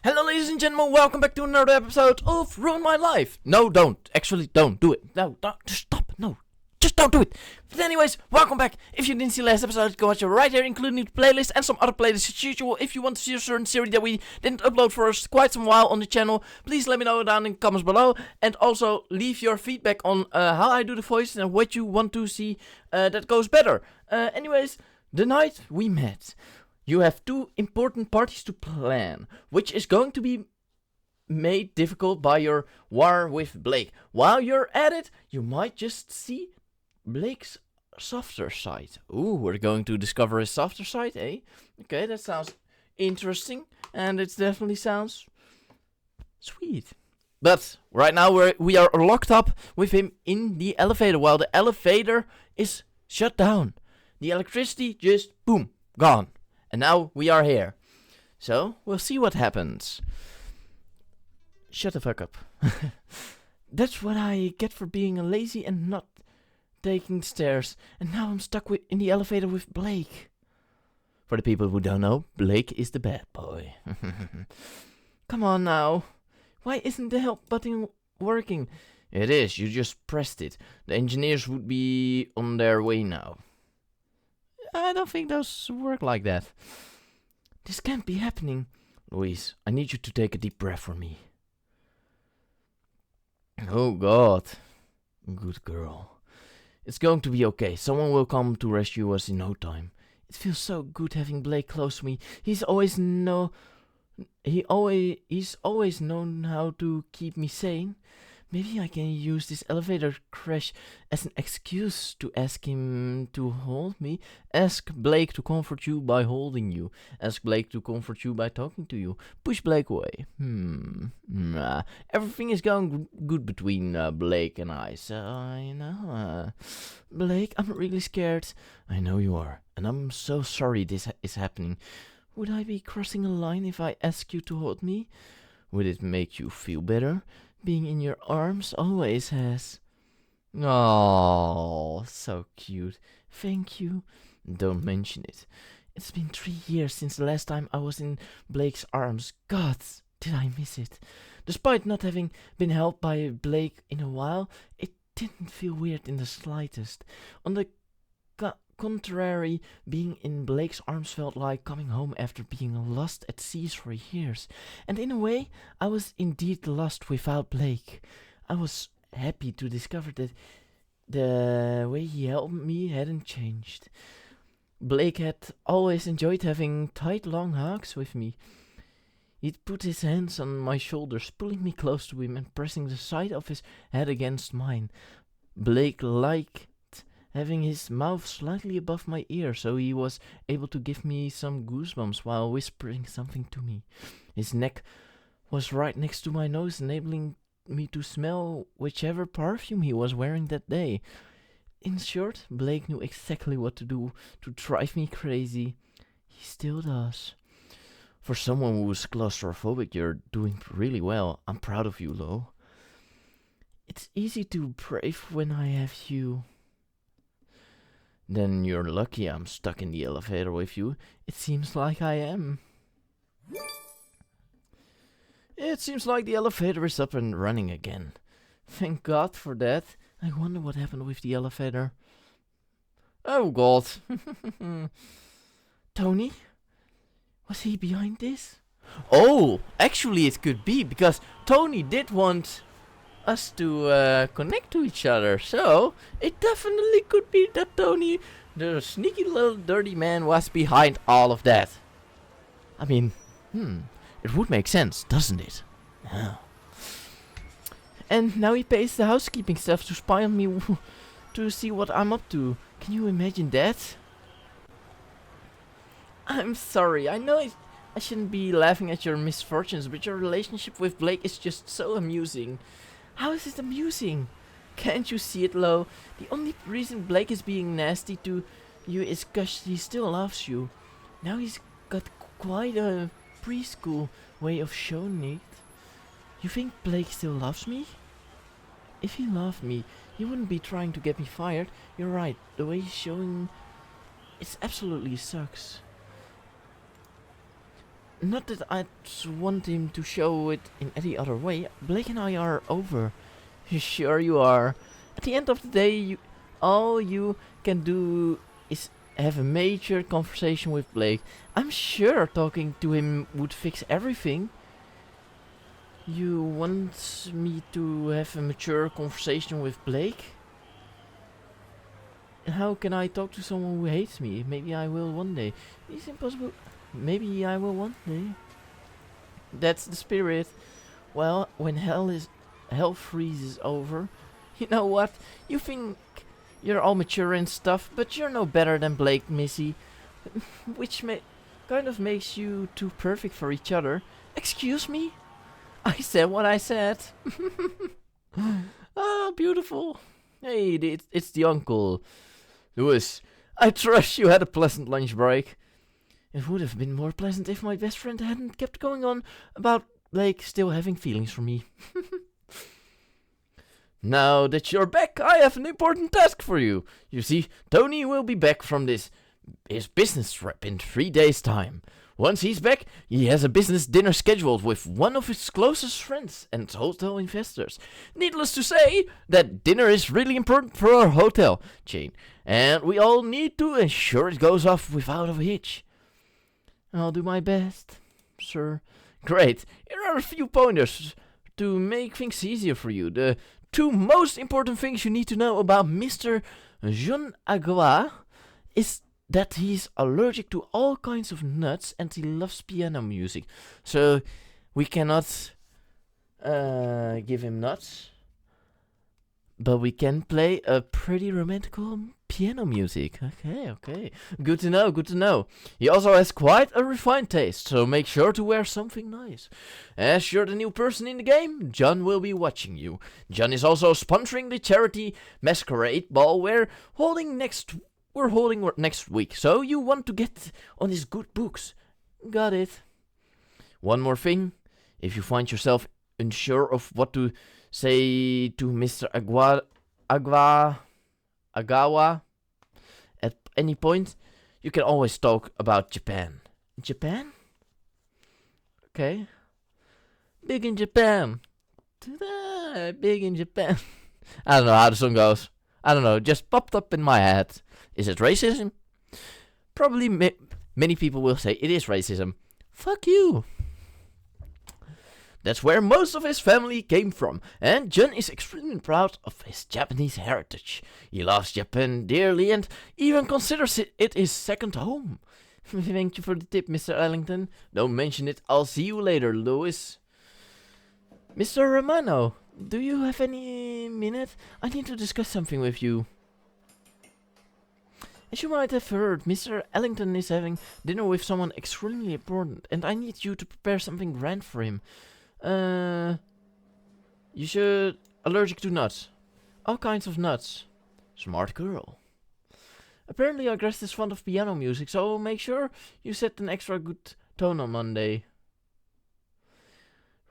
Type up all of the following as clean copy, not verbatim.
Hello ladies and gentlemen, welcome back to another episode of Ruin My Life. No, don't. Actually, don't do it. No, don't. Just stop. No. Just don't do it. But anyways, welcome back. If you didn't see last episode, go watch it right here, including the playlist and some other playlists as usual. If you want to see a certain series that we didn't upload for us quite some while on the channel, please let me know down in the comments below. And also leave your feedback on how I do the voices and what you want to see that goes better. Anyways, the night we met, you have two important parties to plan, which is going to be made difficult by your war with Blake. While you're at it, you might just see Blake's softer side. Ooh, we're going to discover his softer side, eh? Okay, that sounds interesting, and it definitely sounds sweet. But right now we are locked up with him in the elevator while the elevator is shut down. The electricity just, boom, gone. And now we are here. So, we'll see what happens. Shut the fuck up. That's what I get for being lazy and not taking stairs. And now I'm stuck in the elevator with Blake. For the people who don't know, Blake is the bad boy. Come on now. Why isn't the help button working? It is, you just pressed it. The engineers would be on their way now. I don't think those work like that. This can't be happening. Louise, I need you to take a deep breath for me. Oh God. Good girl. It's going to be okay. Someone will come to rescue us in no time. It feels so good having Blake close to me. He's always known how to keep me sane. Maybe I can use this elevator crash as an excuse to ask him to hold me. Ask Blake to comfort you by holding you. Ask Blake to comfort you by talking to you. Push Blake away. Nah. Everything is going good between Blake and I. So, Blake, I'm really scared. I know you are. And I'm so sorry this is happening. Would I be crossing a line if I ask you to hold me? Would it make you feel better? Being in your arms always has. Oh, so cute. Thank you. Don't mention it. It's been 3 years since the last time I was in Blake's arms. God, did I miss it. Despite not having been held by Blake in a while, it didn't feel weird in the slightest. On the contrary, being in Blake's arms felt like coming home after being lost at sea for years. And in a way, I was indeed lost without Blake. I was happy to discover that the way he helped me hadn't changed. Blake had always enjoyed having tight long hugs with me. He'd put his hands on my shoulders, pulling me close to him and pressing the side of his head against mine. Blake liked having his mouth slightly above my ear, so he was able to give me some goosebumps while whispering something to me. His neck was right next to my nose, enabling me to smell whichever perfume he was wearing that day. In short, Blake knew exactly what to do to drive me crazy. He still does. For someone who's claustrophobic, you're doing really well. I'm proud of you, Lo. It's easy to brave when I have you. Then you're lucky I'm stuck in the elevator with you. It seems like I am. It seems like the elevator is up and running again. Thank God for that. I wonder what happened with the elevator. Oh God. Tony? Was he behind this? Oh, actually it could be, because Tony did want us to connect to each other, so it definitely could be that Tony, the sneaky little dirty man, was behind all of that. I mean, it would make sense, doesn't it? Yeah. And now he pays the housekeeping staff to spy on me to see what I'm up to. Can you imagine that? I'm sorry, I know I shouldn't be laughing at your misfortunes, but your relationship with Blake is just so amusing. How is it amusing? Can't you see it, Lo? The only reason Blake is being nasty to you is because he still loves you. Now he's got quite a preschool way of showing it. You think Blake still loves me? If he loved me, he wouldn't be trying to get me fired. You're right, the way he's showing, it absolutely sucks. Not that I want him to show it in any other way. Blake and I are over. Sure you are. At the end of the day, all you can do is have a major conversation with Blake. I'm sure talking to him would fix everything. You want me to have a mature conversation with Blake? How can I talk to someone who hates me? Maybe I will one day. It's impossible. Maybe I will one day. That's the spirit. Well, when hell freezes over, you know what? You think you're all mature and stuff, but you're no better than Blake, Missy. Which kind of makes you two perfect for each other. Excuse me? I said what I said. Ah, beautiful. Hey, it's the uncle. Louis, I trust you had a pleasant lunch break. It would have been more pleasant if my best friend hadn't kept going on about Blake still having feelings for me. Now that you're back, I have an important task for you. You see, Tony will be back from his business trip in 3 days' time. Once he's back, he has a business dinner scheduled with one of his closest friends and hotel investors. Needless to say, that dinner is really important for our hotel chain, and we all need to ensure it goes off without a hitch. I'll do my best, sir. Great. Here are a few pointers to make things easier for you. The 2 most important things you need to know about Mr. Jean Agua is that he's allergic to all kinds of nuts and he loves piano music. So we cannot give him nuts, but we can play a pretty romantic piano music. Okay. Good to know. He also has quite a refined taste, so make sure to wear something nice. As you're the new person in the game, John will be watching you. John is also sponsoring the charity Masquerade Ball we're holding next week, so you want to get on his good books. Got it. One more thing. If you find yourself unsure of what to say to Mr. Agawa at any point, you can always talk about Japan. Japan? Okay. Big in Japan. Big in Japan. I don't know how the song goes. I don't know, just popped up in my head. Is it racism? Probably many people will say it is racism. Fuck you. That's where most of his family came from, and John is extremely proud of his Japanese heritage. He loves Japan dearly and even considers it his second home. Thank you for the tip, Mr. Ellington. Don't mention it, I'll see you later, Louis. Mr. Romano, do you have any minute? I need to discuss something with you. As you might have heard, Mr. Ellington is having dinner with someone extremely important, and I need you to prepare something grand for him. You should... Allergic to nuts. All kinds of nuts. Smart girl. Apparently our guest is fond of piano music, so make sure you set an extra good tone on Monday.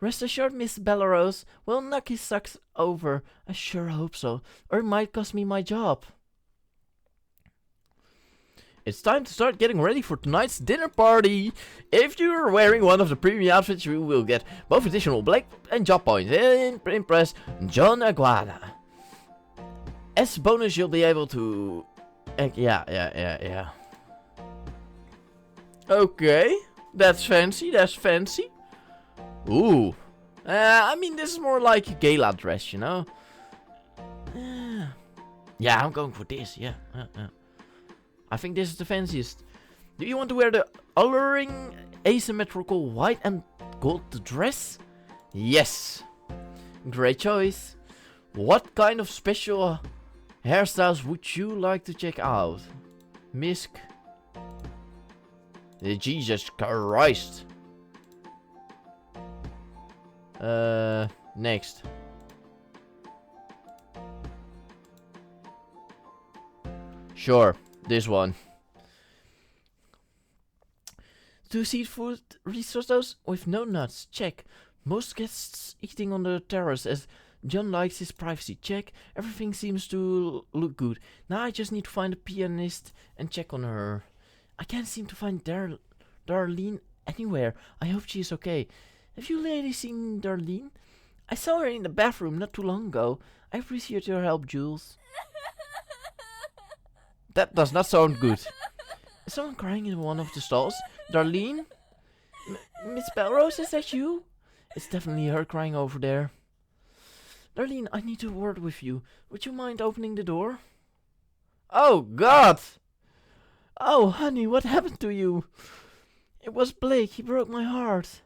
Rest assured, Miss Bellerose will knock his socks over. I sure hope so, or it might cost me my job. It's time to start getting ready for tonight's dinner party. If you're wearing one of the premium outfits, you will get both additional black and job points in Impress John Aguada. As bonus, you'll be able to... Yeah. Okay, that's fancy. Ooh. I mean, this is more like a gala dress, you know? Yeah, I'm going for this, yeah. I think this is the fanciest. Do you want to wear the alluring asymmetrical white and gold dress? Yes. Great choice. What kind of special hairstyles would you like to check out? Misk? Jesus Christ. Next. Sure. This one. 2 seafood risottos with no nuts. Check. Most guests eating on the terrace as John likes his privacy. Check. Everything seems to look good. Now I just need to find a pianist and check on her. I can't seem to find Darlene anywhere. I hope she is okay. Have you ladies seen Darlene? I saw her in the bathroom not too long ago. I appreciate your help, Jules. That does not sound good. Is someone crying in one of the stalls? Darlene? Miss Belrose, is that you? It's definitely her crying over there. Darlene, I need a word with you. Would you mind opening the door? Oh, God! Oh, honey, what happened to you? It was Blake. He broke my heart.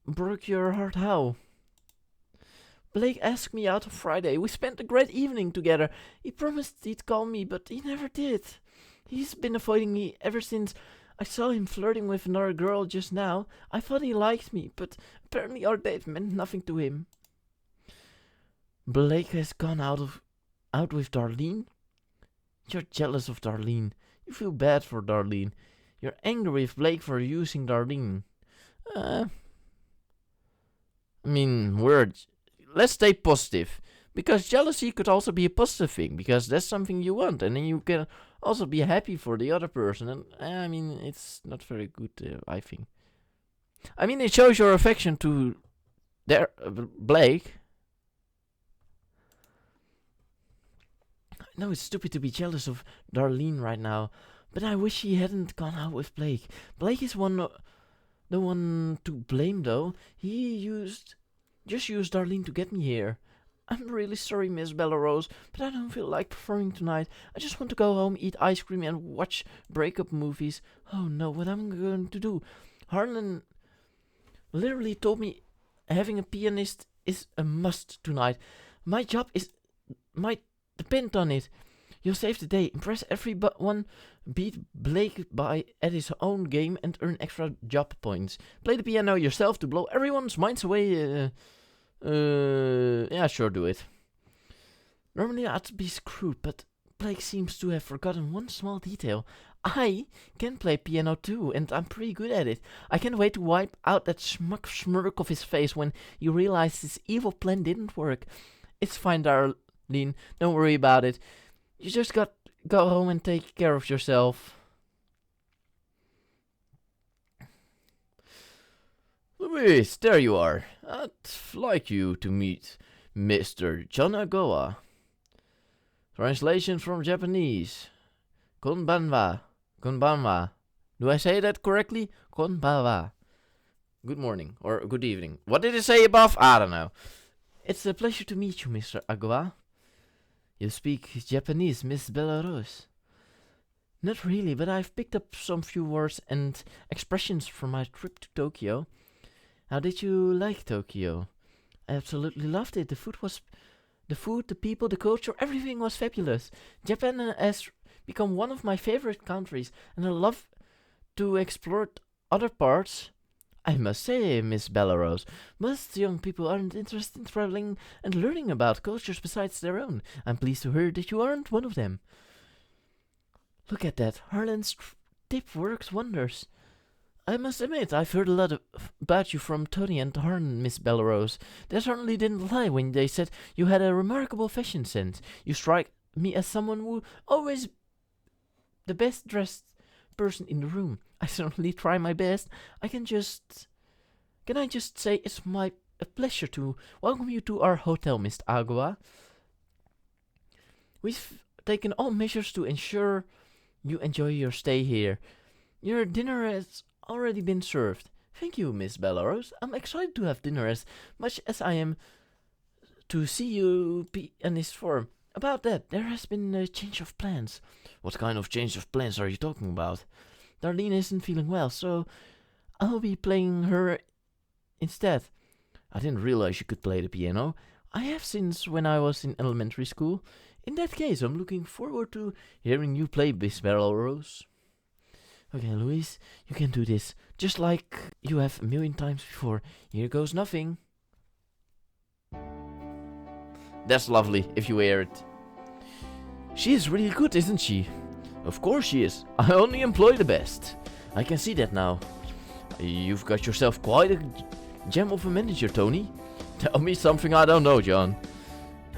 Broke your heart how? Blake asked me out on Friday. We spent a great evening together. He promised he'd call me, but he never did. He's been avoiding me ever since I saw him flirting with another girl just now. I thought he liked me, but apparently our date meant nothing to him. Blake has gone out with Darlene? You're jealous of Darlene. You feel bad for Darlene. You're angry with Blake for using Darlene. Let's stay positive. Because jealousy could also be a positive thing. Because that's something you want. And then you can also be happy for the other person. And, it's not very good, I think. It shows your affection to Blake. I know it's stupid to be jealous of Darlene right now. But I wish he hadn't gone out with Blake. Blake is the one to blame, though. He just used Darlene to get me here. I'm really sorry, Miss Bellerose, but I don't feel like performing tonight. I just want to go home, eat ice cream, and watch breakup movies. Oh no, what am I going to do? Harlan literally told me having a pianist is a must tonight. My job might depend on it. You'll save the day, impress everyone, beat Blake at his own game, and earn extra job points. Play the piano yourself to blow everyone's minds away. Yeah, sure, do it. Normally I'd be screwed, but Blake seems to have forgotten one small detail. I can play piano too, and I'm pretty good at it. I can't wait to wipe out that smirk of his face when he realized his evil plan didn't work. It's fine, Darlene. Don't worry about it. You just got to go home and take care of yourself. Louise, there you are. I'd like you to meet Mr. Jonagoa. Translation from Japanese. Konbanwa. Konbanwa. Do I say that correctly? Konbanwa. Good morning, or good evening. What did it say above? I don't know. It's a pleasure to meet you, Mr. Agawa. You speak Japanese, Miss Belarus. Not really, but I've picked up some few words and expressions from my trip to Tokyo. How did you like Tokyo? I absolutely loved it. The food, the people, the culture, everything was fabulous. Japan has become one of my favorite countries, and I love to explore other parts. I must say, Miss Belarus, most young people aren't interested in traveling and learning about cultures besides their own. I'm pleased to hear that you aren't one of them. Look at that. Harlan's tip works wonders. I must admit, I've heard a lot about you from Tony and Harlan, Miss Belarus. They certainly didn't lie when they said you had a remarkable fashion sense. You strike me as someone who always the best dressed person in the room. I certainly try my best. Can I just say it's a pleasure to welcome you to our hotel, Miss Agua. We've taken all measures to ensure you enjoy your stay here. Your dinner has already been served. Thank you, Miss Belarus. I'm excited to have dinner as much as I am to see you pianist form. About that, there has been a change of plans. What kind of change of plans are you talking about? Darlene isn't feeling well, so I'll be playing her instead. I didn't realize you could play the piano. I have since when I was in elementary school. In that case, I'm looking forward to hearing you play, Miss Belarus. Okay, Louise, you can do this, just like you have a million times before. Here goes nothing. That's lovely, if you hear it. She is really good, isn't she? Of course she is. I only employ the best. I can see that now. You've got yourself quite a gem of a manager, Tony. Tell me something I don't know, John.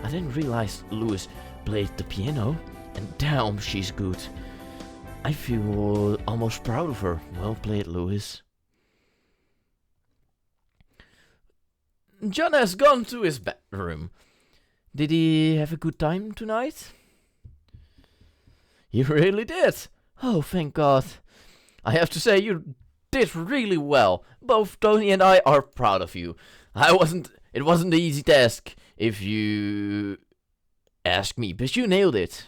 I didn't realize Louise played the piano. And damn, she's good. I feel almost proud of her. Well played, Louis. John has gone to his bedroom. Did he have a good time tonight? He really did. Oh, thank God. I have to say, you did really well. Both Tony and I are proud of you. It wasn't an easy task, if you ask me, but you nailed it.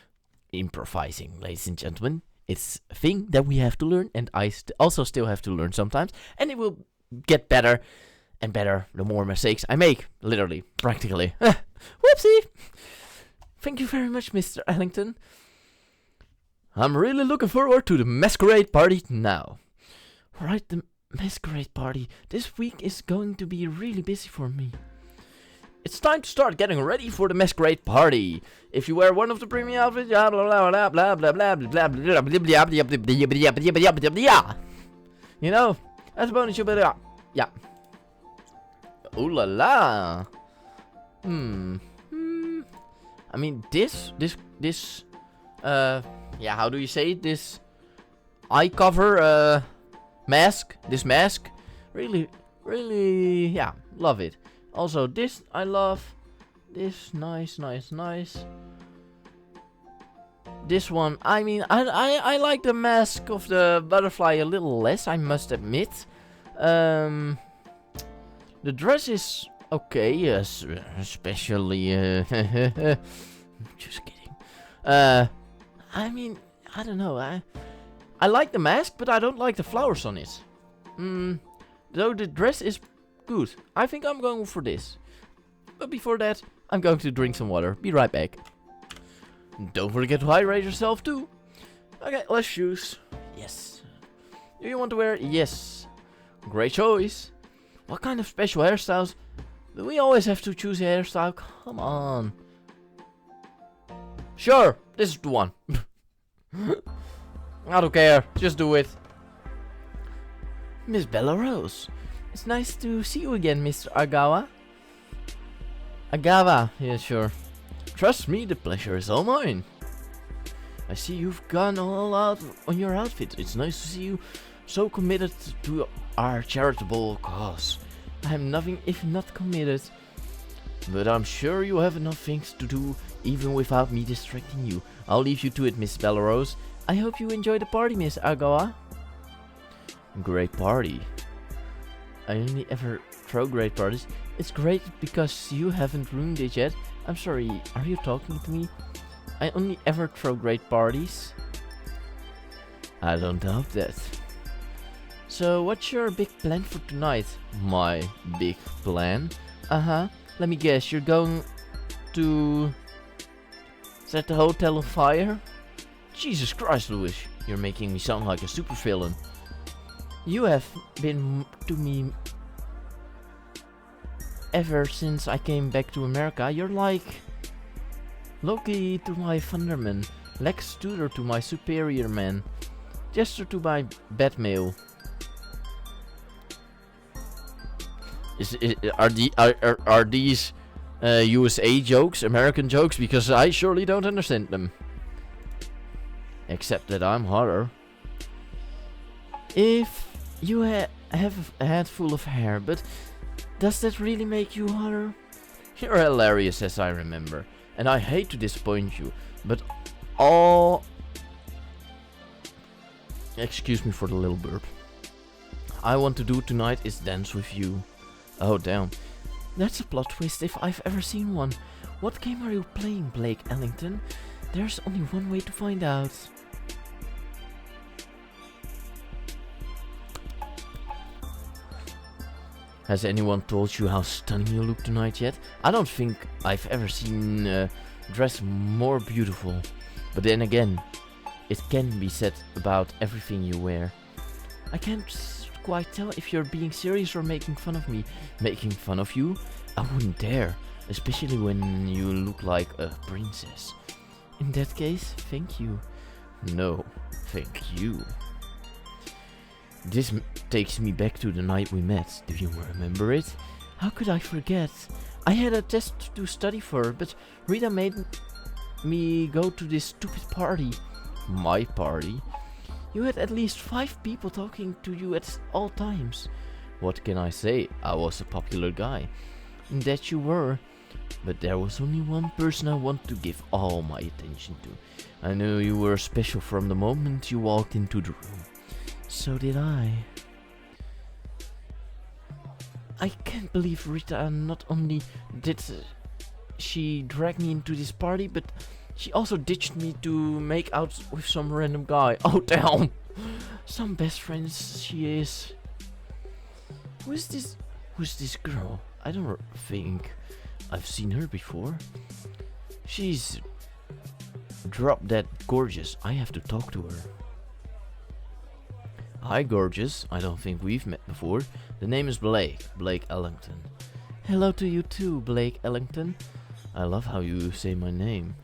Improvising, ladies and gentlemen. It's a thing that we have to learn, and I also still have to learn sometimes, and it will get better and better the more mistakes I make, literally, practically. Whoopsie! Thank you very much, Mr. Ellington. I'm really looking forward to the masquerade party now. Right, the masquerade party. This week is going to be really busy for me. It's time to start getting ready for the masquerade party. If you wear one of the premium outfits, blah blah blah blah blah blah blah blah blah blah. You know, as a bonus, you better, yeah. Ooh la la. I mean, this, yeah, how do you say it? This eye cover, mask, this mask, really, yeah, love it. Also, this I love. This, nice. This one, I mean, I like the mask of the butterfly a little less, I must admit. The dress is okay, yes, especially, just kidding. I mean, I don't know, I like the mask, but I don't like the flowers on it. Though the dress is good. I think I'm going for this. But before that, I'm going to drink some water. Be right back. Don't forget to hydrate yourself too. Okay, let's choose. Yes. Do you want to wear? Yes. Great choice. What kind of special hairstyles? Do we always have to choose a hairstyle? Come on. Sure, this is the one. I don't care. Just do it. Miss Bella Rose. It's nice to see you again, Mr. Agawa. Agawa, yeah, sure. Trust me, the pleasure is all mine. I see you've gone all out on your outfit. It's nice to see you so committed to our charitable cause. I'm nothing if not committed. But I'm sure you have enough things to do, even without me distracting you. I'll leave you to it, Miss Bellarose. I hope you enjoy the party, Miss Agawa. Great party. I only ever throw great parties. It's great because you haven't ruined it yet. I'm sorry, are you talking to me? I only ever throw great parties. I don't doubt that. So, what's your big plan for tonight? My big plan? Let me guess, you're going to set the hotel on fire? Jesus Christ, Louis, you're making me sound like a supervillain. You have been to me ever since I came back to America. You're like Loki to my Thunderman, Lex Luthor to my Superior Man, Jester to my Batmail. Are these USA jokes, American jokes? Because I surely don't understand them. Except that I'm hotter. If you have a head full of hair, but does that really make you hotter? You're hilarious, as I remember, and I hate to disappoint you, but all... Excuse me for the little burp. I want to do tonight is dance with you. Oh damn. That's a plot twist if I've ever seen one. What game are you playing, Blake Ellington? There's only one way to find out. Has anyone told you how stunning you look tonight yet? I don't think I've ever seen a dress more beautiful. But then again, it can be said about everything you wear. I can't quite tell if you're being serious or making fun of me. Making fun of you? I wouldn't dare. Especially when you look like a princess. In that case, thank you. No, thank you. This takes me back to the night we met. Do you remember it? How could I forget? I had a test to study for, but Rita made me go to this stupid party. My party? You had at least 5 people talking to you at all times. What can I say? I was a popular guy. That you were. But there was only one person I want to give all my attention to. I knew you were special from the moment you walked into the room. So did I. I can't believe Rita not only did she drag me into this party, but she also ditched me to make out with some random guy. Oh damn! Some best friends she is. Who's this girl? I don't think I've seen her before. She's drop dead gorgeous. I have to talk to her. Hi gorgeous, I don't think we've met before. The name is Blake Ellington. Hello to you too, Blake Ellington. I love how you say my name.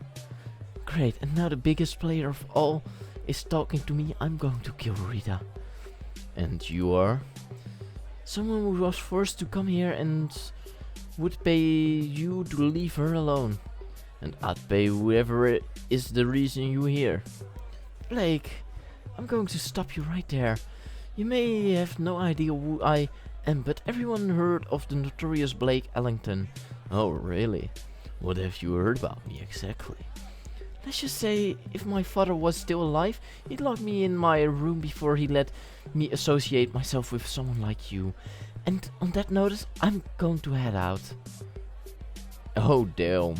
Great, and now the biggest player of all is talking to me. I'm going to kill Rita. And you are? Someone who was forced to come here and would pay you to leave her alone. And I'd pay whoever is the reason you're here. Blake, I'm going to stop you right there. You may have no idea who I am, but everyone heard of the notorious Blake Ellington. Oh, really? What have you heard about me exactly? Let's just say, if my father was still alive, he'd lock me in my room before he let me associate myself with someone like you. And on that notice, I'm going to head out. Oh, damn.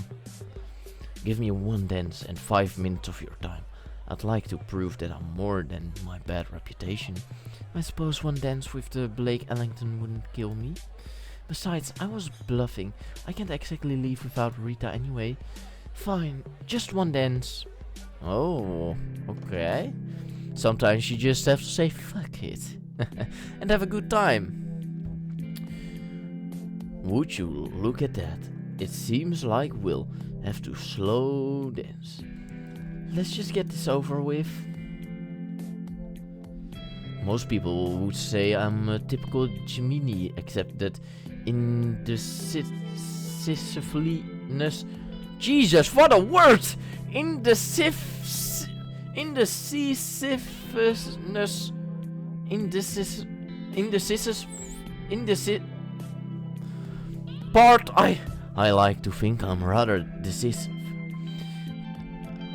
Give me one dance and 5 minutes of your time. I'd like to prove that I'm more than my bad reputation. I suppose one dance with the Blake Ellington wouldn't kill me. Besides, I was bluffing. I can't exactly leave without Rita anyway. Fine, just one dance. Oh, okay. Sometimes you just have to say fuck it. And have a good time. Would you look at that? It seems like we'll have to slow dance. Let's just get this over with. Most people would say I'm a typical Gemini, except that in the Sisypheaness. Jesus, what a word! In the Sisypheaness. Part I like to think I'm rather decisive.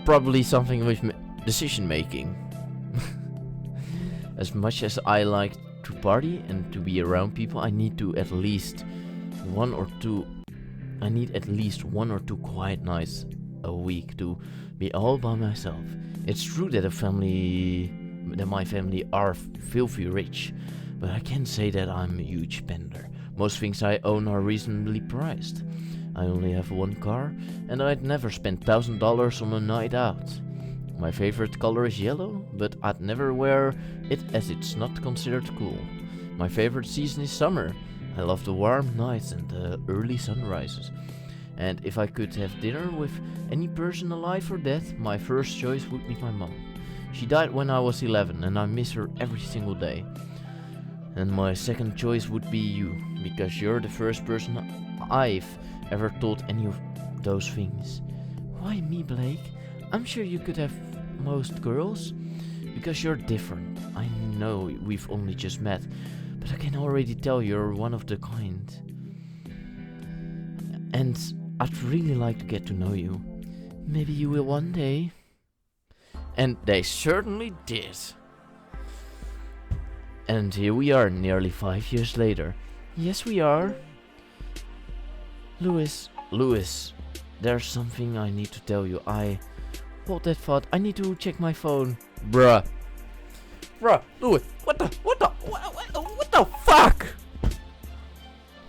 Probably something with decision making. As much as I like to party and to be around people, I need at least one or two quiet nights a week to be all by myself. It's true that my family are filthy rich, but I can't say that I'm a huge spender. Most things I own are reasonably priced. I only have one car, and I'd never spend $1,000 on a night out. My favorite color is yellow, but I'd never wear it as it's not considered cool. My favorite season is summer. I love the warm nights and the early sunrises. And if I could have dinner with any person alive or dead, my first choice would be my mom. She died when I was 11, and I miss her every single day. And my second choice would be you, because you're the first person I've ever told any of those things. Why me, Blake? I'm sure you could have most girls, because you're different. I know we've only just met, but I can already tell you're one of the kind. And I'd really like to get to know you. Maybe you will one day. And they certainly did. And here we are, nearly 5 years later. Yes, we are. Louis, there's something I need to tell you. Hold that thought. I need to check my phone. Bruh, Louis, what the fuck?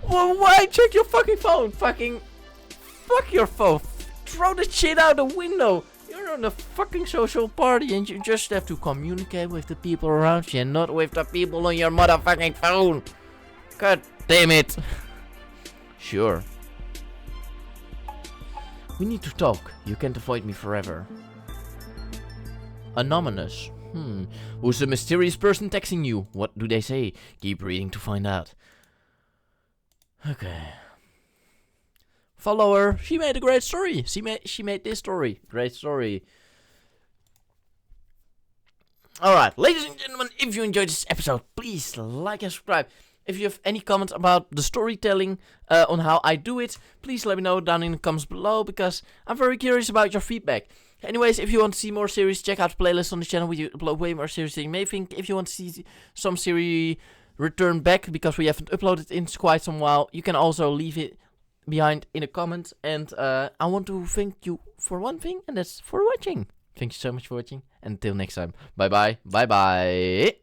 Why check your fucking phone? Fuck your phone. Throw the shit out the window. You're on a fucking social party and you just have to communicate with the people around you and not with the people on your motherfucking phone. God damn it. Sure. We need to talk. You can't avoid me forever. Anonymous. Who's the mysterious person texting you? What do they say? Keep reading to find out. Okay. Follow her. She made a great story. She made this story. Great story. Alright, ladies and gentlemen, if you enjoyed this episode, please like and subscribe. If you have any comments about the storytelling, on how I do it, please let me know down in the comments below, because I'm very curious about your feedback. Anyways, if you want to see more series, check out the playlist on the channel where you upload way more series than you may think. If you want to see some series return back, because we haven't uploaded in quite some while, you can also leave it behind in the comments. And I want to thank you for one thing, and that's for watching. Thank you so much for watching. Until next time. Bye bye. Bye bye.